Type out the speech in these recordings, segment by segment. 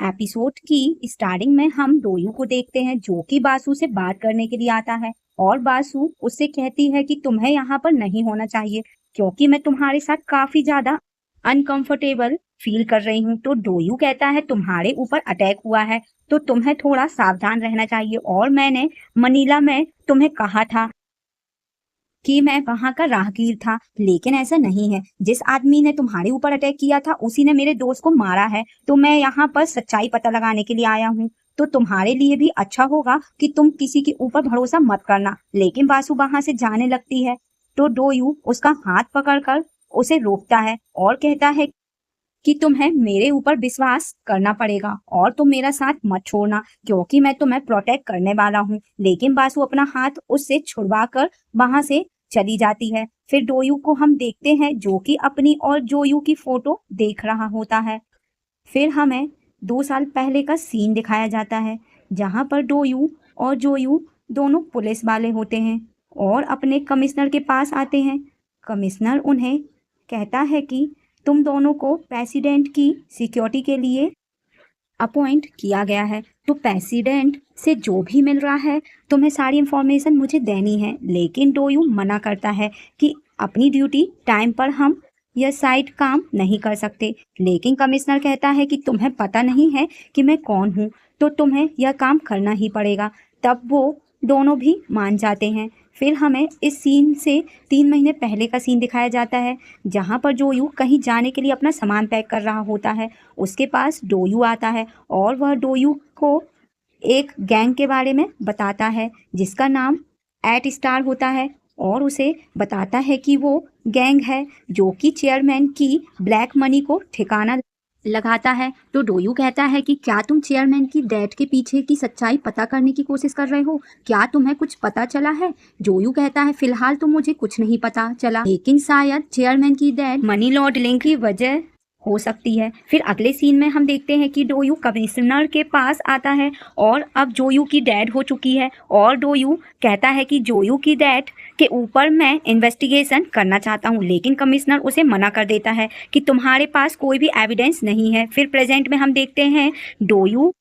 Episode की starting में हम डोयू को देखते हैं जो कि बासु से बात करने के लिए आता है और बासु उससे कहती है कि तुम्हें यहाँ पर नहीं होना चाहिए क्योंकि मैं तुम्हारे साथ काफी ज्यादा अनकंफर्टेबल फील कर रही हूँ। तो डोयू कहता है तुम्हारे ऊपर अटैक हुआ है तो तुम्हें थोड़ा सावधान रहना चाहिए और मैंने मनीला में तुम्हें कहा था कि मैं वहां का राहगीर था, लेकिन ऐसा नहीं है। जिस आदमी ने तुम्हारे ऊपर अटैक किया था उसी ने मेरे दोस्त को मारा है। तो मैं यहाँ पर सच्चाई पता लगाने के लिए आया हूँ। तो तुम्हारे लिए भी अच्छा होगा कि तुम किसी के ऊपर भरोसा मत करना। लेकिन बासु वहां से जाने लगती है तो डोयू उसका हाथ पकड़कर उसे रोकता है और कहता है कि तुम्हें मेरे ऊपर विश्वास करना पड़ेगा और तुम मेरा साथ मत छोड़ना क्योंकि मैं तुम्हें प्रोटेक्ट करने वाला हूँ। लेकिन बासु अपना हाथ उससे छुड़वा कर वहां से चली जाती है। फिर डोयू को हम देखते हैं जो कि अपनी और जोयू की फोटो देख रहा होता है। फिर हमें 2 साल पहले का सीन दिखाया जाता है जहाँ पर डोयू और जोयू दोनों पुलिस वाले होते हैं और अपने कमिश्नर के पास आते हैं। कमिश्नर उन्हें कहता है कि तुम दोनों को प्रेसिडेंट की सिक्योरिटी के लिए अपॉइंट किया गया है। तो प्रेसिडेंट से जो भी मिल रहा है तुम्हें सारी इंफॉर्मेशन मुझे देनी है। लेकिन डोयू मना करता है कि अपनी ड्यूटी टाइम पर हम यह साइड काम नहीं कर सकते। लेकिन कमिश्नर कहता है कि तुम्हें पता नहीं है कि मैं कौन हूँ तो तुम्हें यह काम करना ही पड़ेगा। तब वो दोनों भी मान जाते हैं। फिर हमें इस सीन से 3 महीने पहले का सीन दिखाया जाता है जहाँ पर जोयू कहीं जाने के लिए अपना सामान पैक कर रहा होता है। उसके पास डोयू आता है और वह डोयू को एक गैंग के बारे में बताता है जिसका नाम एट स्टार होता है और उसे बताता है कि वो गैंग है जो कि चेयरमैन की ब्लैक मनी को ठिकाना लगाता है। तो डोयू कहता है कि क्या तुम चेयरमैन की डेथ के पीछे की सच्चाई पता करने की कोशिश कर रहे हो? क्या तुम्हें कुछ पता चला है? जोयू कहता है फिलहाल तो मुझे कुछ नहीं पता चला, लेकिन शायद चेयरमैन की डेथ मनी लॉन्ड्रिंग की वजह हो सकती है। फिर अगले सीन में हम देखते हैं कि डोयू कमिश्नर के पास आता है और अब जोयू की डेथ हो चुकी है और डोयू कहता है कि जोयू की डेथ के ऊपर मैं इन्वेस्टिगेशन करना चाहता हूँ। लेकिन कमिश्नर उसे मना कर देता है कि तुम्हारे पास कोई भी एविडेंस नहीं है। फिर प्रेजेंट में हम देखते हैं डोयू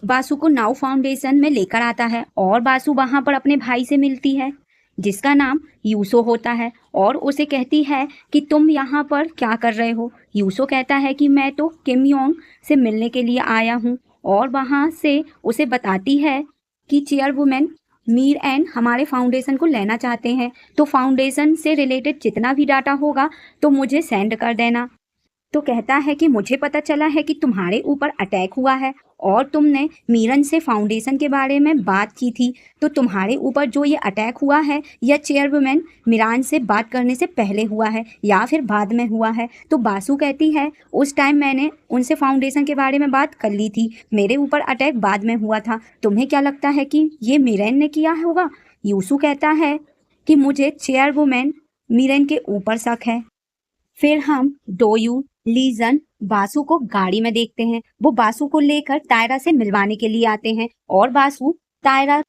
बासु को नाउ फाउंडेशन में लेकर आता है और बासु वहां पर अपने भाई से मिलती है जिसका नाम यूसो होता है और उसे कहती है कि तुम यहाँ पर क्या कर रहे हो। यूसो कहता है कि मैं तो किम योंग से मिलने के लिए आया हूँ और वहाँ से उसे बताती है कि चेयरवुमेन मीर एन हमारे फाउंडेशन को लेना चाहते हैं। तो फाउंडेशन से रिलेटेड जितना भी डाटा होगा तो मुझे सेंड कर देना। तो कहता है कि मुझे पता चला है कि तुम्हारे ऊपर अटैक हुआ है और तुमने मीरन से फाउंडेशन के बारे में बात की थी। तो तुम्हारे ऊपर जो ये अटैक हुआ है यह चेयरवुमेन मीरान से बात करने से पहले हुआ है या फिर बाद में हुआ है। तो बासु कहती है उस टाइम मैंने उनसे फाउंडेशन के बारे में बात कर ली थी, मेरे ऊपर अटैक बाद में हुआ था। तुम्हें क्या लगता है कि ये मीरन ने किया होगा? यूसु कहता है कि मुझे चेयरवुमेन मीरन के ऊपर शक है। फिर हम डोयू लीजन बासु को गाड़ी में देखते हैं। वो बासु को लेकर तायरा से मिलवाने के लिए आते हैं और बासु तायरा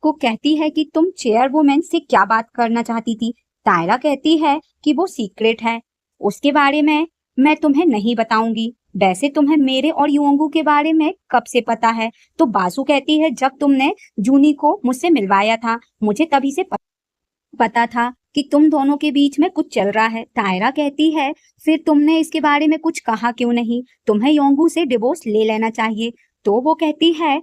को कहती है कि तुम चेयरवुमेन से क्या बात करना चाहती थी। तायरा कहती है कि वो सीक्रेट है, उसके बारे में मैं तुम्हें नहीं बताऊंगी। वैसे तुम्हें मेरे और युओंगू के बारे में कब से पता है? तो बासु कहती है जब तुमने जूनी को मुझसे मिलवाया था मुझे तभी से पता था कि तुम दोनों के बीच में कुछ चल रहा है। तायरा कहती है फिर तुमने इसके बारे में कुछ कहा क्यों नहीं? तुम्हें योंगू से डिवोर्स ले लेना चाहिए। तो वो कहती है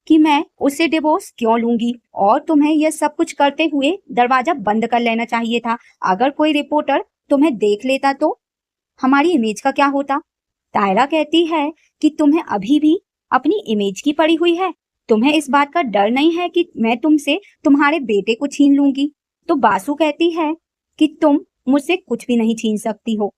कि मैं उससे डिवोर्स क्यों लूंगी और तुम्हें यह सब कुछ करते हुए दरवाजा बंद कर लेना चाहिए था। अगर कोई रिपोर्टर तुम्हें देख लेता तो हमारी इमेज का क्या होता? तायरा कहती है कि तुम्हें अभी भी अपनी इमेज की पड़ी हुई है, तुम्हें इस बात का डर नहीं है कि मैं तुमसे तुम्हारे बेटे को छीन लूंगी। तो बासु कहती है कि तुम मुझसे कुछ भी नहीं छीन सकती हो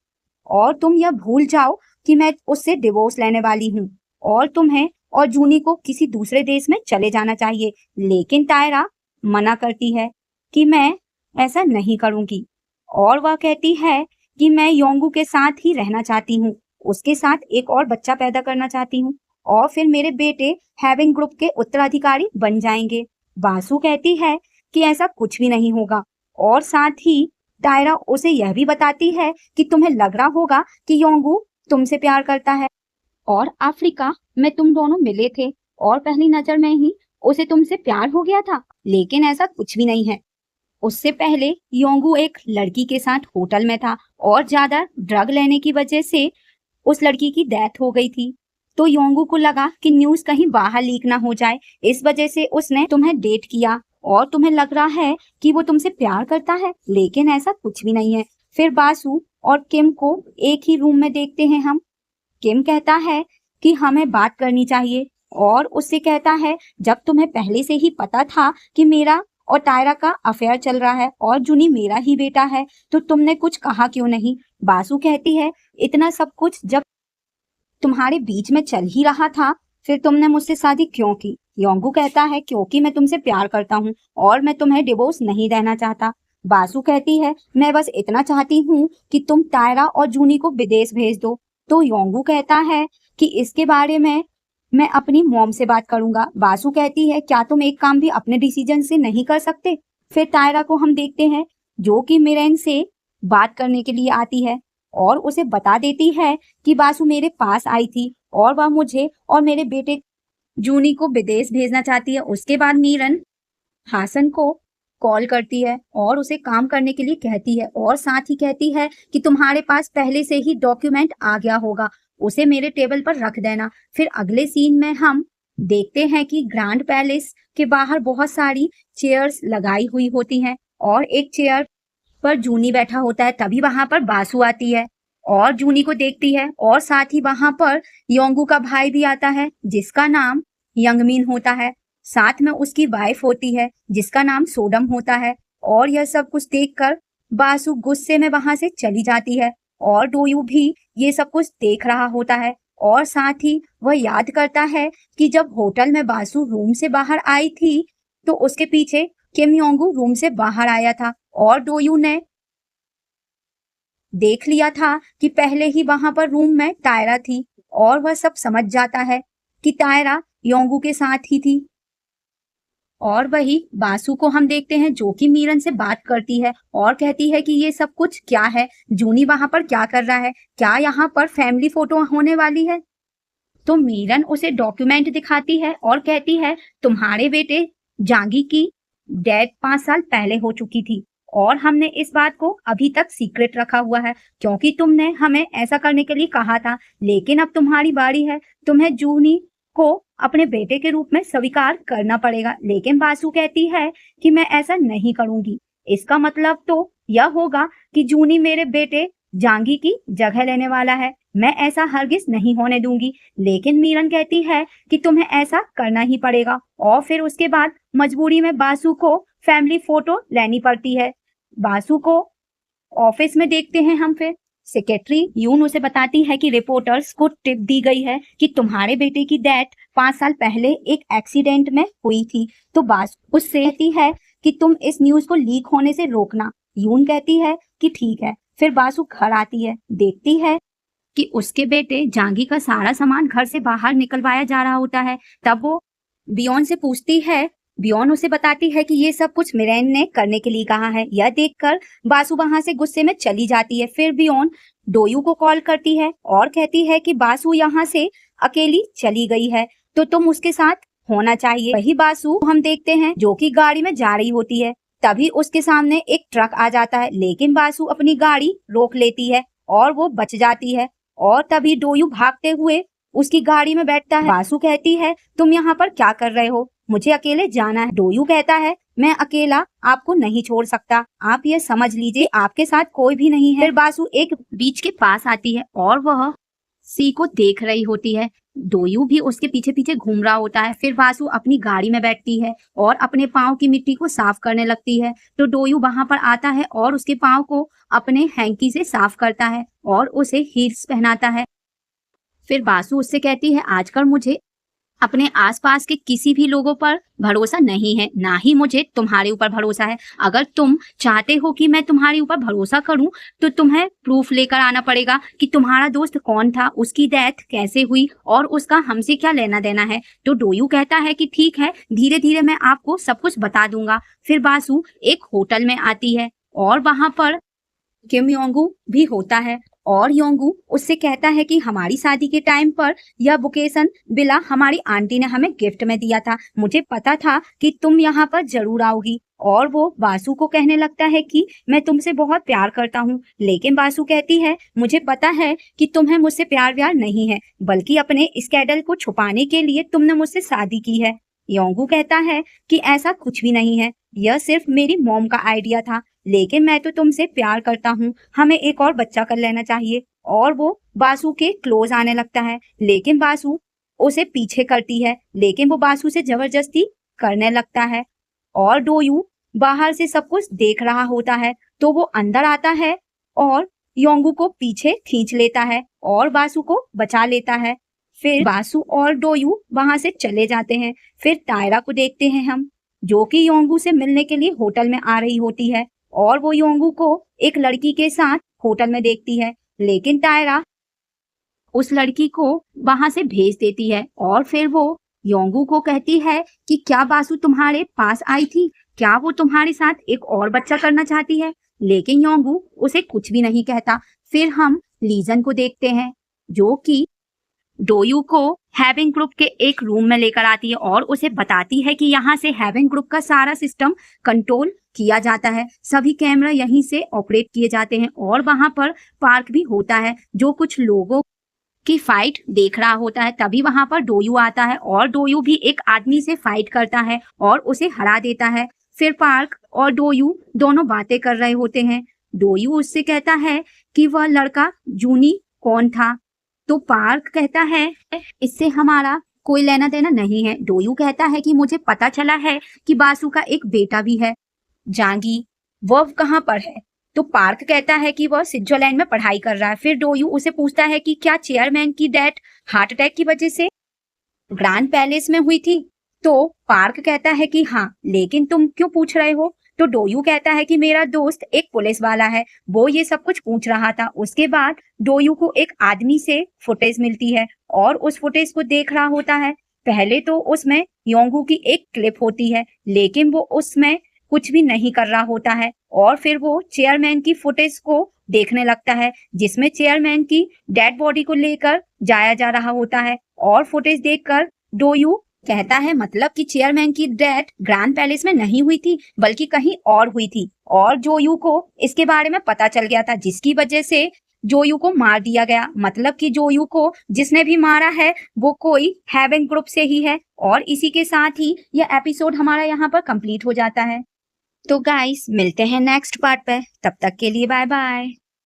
और तुम यह भूल जाओ कि मैं उससे डिवोर्स लेने वाली हूँ और तुम्हें और जूनी को किसी दूसरे देश में चले जाना चाहिए। लेकिन तायरा मना करती है कि मैं ऐसा नहीं करूंगी और वह कहती है कि मैं योंगू के साथ ही रहना चाहती हूँ, उसके साथ एक और बच्चा पैदा करना चाहती हूँ और फिर मेरे बेटे हैविंग ग्रुप के उत्तराधिकारी बन जाएंगे। बासु कहती है कि ऐसा कुछ भी नहीं होगा और साथ ही तायरा उसे यह भी बताती है कि तुम्हें लग रहा होगा कि योंगू तुमसे प्यार करता है और अफ्रीका में तुम दोनों मिले थे और पहली नजर में ही उसे तुमसे प्यार हो गया था, लेकिन ऐसा कुछ भी नहीं है। उससे पहले योंगू एक लड़की के साथ होटल में था और ज्यादा ड्रग लेने की वजह से उस लड़की की डेथ हो गई थी। तो योंगू को लगा कि न्यूज कहीं बाहर लीक ना हो जाए, इस वजह से उसने तुम्हें डेट किया और तुम्हें लग रहा है कि वो तुमसे प्यार करता है, लेकिन ऐसा कुछ भी नहीं है। फिर बासु और किम को एक ही रूम में देखते हैं हम। किम कहता है कि हमें बात करनी चाहिए और उससे कहता है जब तुम्हें पहले से ही पता था कि मेरा और टायरा का अफेयर चल रहा है और जूनी मेरा ही बेटा है तो तुमने कुछ कहा क्यों नहीं। बासु कहती है इतना सब कुछ जब तुम्हारे बीच में चल ही रहा था फिर तुमने मुझसे शादी क्यों की। योंगू कहता है क्योंकि मैं तुमसे प्यार करता हूँ और मैं तुम्हें डिवोर्स नहीं देना चाहता। बासु कहती है मैं बस इतना चाहती हूँ कि तुम टायरा और जूनी को विदेश भेज दो। तो योंगू कहता है कि इसके बारे में मैं अपनी मॉम से बात करूंगा। बासु कहती है क्या तुम एक काम भी अपने डिसीजन से नहीं कर सकते। फिर टायरा को हम देखते हैं जो कि मिरेन से बात करने के लिए आती है और उसे बता देती है कि बासु मेरे पास आई थी और वह मुझे और मेरे बेटे जूनी को विदेश भेजना चाहती है। उसके बाद मीरन हासन को कॉल करती है और उसे काम करने के लिए कहती है और साथ ही कहती है कि तुम्हारे पास पहले से ही डॉक्यूमेंट आ गया होगा, उसे मेरे टेबल पर रख देना। फिर अगले सीन में हम देखते हैं कि ग्रैंड पैलेस के बाहर बहुत सारी चेयर्स लगाई हुई होती हैं और एक चेयर पर जूनी बैठा होता है। तभी वहां पर बासु आती है और जूनी को देखती है और साथ ही वहां पर योंगू का भाई भी आता है जिसका नाम यंगमीन होता है। साथ में उसकी वाइफ होती है जिसका नाम सोडम होता है और यह सब कुछ देखकर बासु गुस्से में वहां से चली जाती है और डोयू भी ये सब कुछ देख रहा होता है और साथ ही वह याद करता है कि जब होटल में बासु रूम से बाहर आई थी तो उसके पीछे किम योंगू रूम से बाहर आया था और डोयू ने देख लिया था कि पहले ही वहां पर रूम में टायरा थी और वह सब समझ जाता है कि टायरा योंगू के साथ ही थी। और वही बासु को हम देखते हैं जो कि मीरन से बात करती है और कहती है कि ये सब कुछ क्या है, जूनी वहां पर क्या कर रहा है, क्या यहाँ पर फैमिली फोटो होने वाली है। तो मीरन उसे डॉक्यूमेंट दिखाती है और कहती है तुम्हारे बेटे जांगी की डेथ 5 साल पहले हो चुकी थी और हमने इस बात को अभी तक सीक्रेट रखा हुआ है क्योंकि तुमने हमें ऐसा करने के लिए कहा था, लेकिन अब तुम्हारी बारी है, तुम्हें जूनी को अपने बेटे के रूप में स्वीकार करना पड़ेगा। लेकिन बासु कहती है कि मैं ऐसा नहीं करूंगी, इसका मतलब तो यह होगा कि जूनी मेरे बेटे जांगी की जगह लेने वाला है, मैं ऐसा हरगिज नहीं होने दूंगी। लेकिन मीरन कहती है कि तुम्हें ऐसा करना ही पड़ेगा और फिर उसके बाद मजबूरी में बासु को फैमिली फोटो लेनी पड़ती है। बासु को ऑफिस में देखते हैं हम। फिर सेक्रेटरी यून उसे बताती है कि रिपोर्टर्स को टिप दी गई है कि तुम्हारे बेटे की डेथ 5 साल पहले एक एक्सीडेंट में हुई थी। तो बासु उससे कहती है कि तुम इस न्यूज को लीक होने से रोकना। यून कहती है कि ठीक है। फिर बासु घर आती है, देखती है कि उसके बेटे जांगी का सारा सामान घर से बाहर निकलवाया जा रहा होता है। तब वो बियॉन से पूछती है, बियॉन उसे बताती है कि ये सब कुछ मिरेन ने करने के लिए कहा है। यह देखकर बासु वहां से गुस्से में चली जाती है। फिर बियॉन डोयू को कॉल करती है और कहती है कि बासु यहाँ से अकेली चली गई है तो तुम उसके साथ होना चाहिए। वही बासु हम देखते हैं जो कि गाड़ी में जा रही होती है। तभी उसके सामने एक ट्रक आ जाता है, लेकिन बासु अपनी गाड़ी रोक लेती है और वो बच जाती है और तभी डोयू भागते हुए उसकी गाड़ी में बैठता है। बासु कहती है तुम यहाँ पर क्या कर रहे हो, मुझे अकेले जाना है। डोयू कहता है मैं अकेला आपको नहीं छोड़ सकता, आप ये समझ लीजिए आपके साथ कोई भी नहीं है। फिर बासु एक बीच के पास आती है और वह सी को देख रही होती है। डोयू भी उसके पीछे पीछे घूम रहा होता है। फिर बासु अपनी गाड़ी में बैठती है और अपने पाँव की मिट्टी को साफ करने लगती है। तो डोयू वहां पर आता है और उसके पाँव को अपने हैंकी से साफ करता है और उसे हील्स पहनाता है। फिर बासु उससे कहती है आजकल मुझे अपने आसपास के किसी भी लोगों पर भरोसा नहीं है, ना ही मुझे तुम्हारे ऊपर भरोसा है। अगर तुम चाहते हो कि मैं तुम्हारे ऊपर भरोसा करूं तो तुम्हें प्रूफ लेकर आना पड़ेगा कि तुम्हारा दोस्त कौन था, उसकी डेथ कैसे हुई और उसका हमसे क्या लेना देना है। तो डोयू कहता है कि ठीक है, धीरे धीरे मैं आपको सब कुछ बता दूंगा। फिर बासु एक होटल में आती है और वहां पर किम योंगू भी होता है और योंगू उससे कहता है कि हमारी शादी के टाइम पर यह बुकेसन बिला हमारी आंटी ने हमें गिफ्ट में दिया था, मुझे पता था कि तुम यहाँ पर जरूर आओगी। और वो बासु को कहने लगता है कि मैं तुमसे बहुत प्यार करता हूँ, लेकिन बासु कहती है मुझे पता है कि तुम्हें मुझसे प्यार व्यार नहीं है, बल्कि अपने स्कैंडल को छुपाने के लिए तुमने मुझसे शादी की है। योंगू कहता है कि ऐसा कुछ भी नहीं है, यह सिर्फ मेरी मॉम का आइडिया था, लेकिन मैं तो तुमसे प्यार करता हूँ, हमें एक और बच्चा कर लेना चाहिए। और वो बासु के क्लोज आने लगता है, लेकिन बासु उसे पीछे करती है, लेकिन वो बासु से जबरदस्ती करने लगता है। और डोयू बाहर से सब कुछ देख रहा होता है, तो वो अंदर आता है और योंगू को पीछे खींच लेता है और बासु को बचा लेता है। फिर बासु और डोयू वहां से चले जाते हैं। फिर टायरा को देखते हैं हम, जो कि योंगू से मिलने के लिए होटल में आ रही होती है, और वो योंगू को एक लड़की के साथ होटल में देखती है, लेकिन टायरा उस लड़की को वहां से भेज देती है। और फिर वो योंगू को कहती है कि क्या बासु तुम्हारे पास आई थी, क्या वो तुम्हारे साथ एक और बच्चा करना चाहती है, लेकिन योंगू उसे कुछ भी नहीं कहता। फिर हम लीजन को देखते हैं, जो कि डोयू को हैविंग ग्रुप के एक रूम में लेकर आती है और उसे बताती है कि यहाँ से हैविंग ग्रुप का सारा सिस्टम कंट्रोल किया जाता है, सभी कैमरा यहीं से ऑपरेट किए जाते हैं। और वहां पर पार्क भी होता है, जो कुछ लोगों की फाइट देख रहा होता है। तभी वहां पर डोयू आता है और डोयू भी एक आदमी से फाइट करता है और उसे हरा देता है। फिर पार्क और डोयू दोनों बातें कर रहे होते हैं। डोयू उससे कहता है कि वह लड़का जूनी कौन था, तो पार्क कहता है इससे हमारा कोई लेना देना नहीं है। डोयू कहता है कि मुझे पता चला है कि बासु का एक बेटा भी है, जांगी, वह कहाँ पर है। तो पार्क कहता है कि वह स्विट्जरलैंड में पढ़ाई कर रहा है। फिर डोयू उसे पूछता है कि क्या चेयरमैन की डेथ हार्ट अटैक की वजह से ग्रैंड पैलेस में हुई थी। तो पार्क कहता है कि हाँ, लेकिन तुम क्यों पूछ रहे हो। तो डोयू कहता है कि मेरा दोस्त एक पुलिस वाला है, वो ये सब कुछ पूछ रहा था। उसके बाद डोयू को एक आदमी से फुटेज मिलती है और उस फुटेज को देख रहा होता है। पहले तो उसमें योंगू की एक क्लिप होती है, लेकिन वो उसमें कुछ भी नहीं कर रहा होता है। और फिर वो चेयरमैन की फुटेज को देखने लगता है, जिसमें चेयरमैन की डेड बॉडी को लेकर जाया जा रहा होता है। और फुटेज देखकर डोयू कहता है मतलब कि चेयरमैन की डेथ ग्रैंड पैलेस में नहीं हुई थी, बल्कि कहीं और हुई थी। और जोयू को इसके बारे में पता चल गया था, जिसकी वजह से जोयू को मार दिया गया। मतलब कि जोयू को जिसने भी मारा है वो कोई हैविंग ग्रुप से ही है। और इसी के साथ ही यह एपिसोड हमारा यहाँ पर कंप्लीट हो जाता है। तो गाइस मिलते हैं नेक्स्ट पार्ट पे, तब तक के लिए बाय बाय।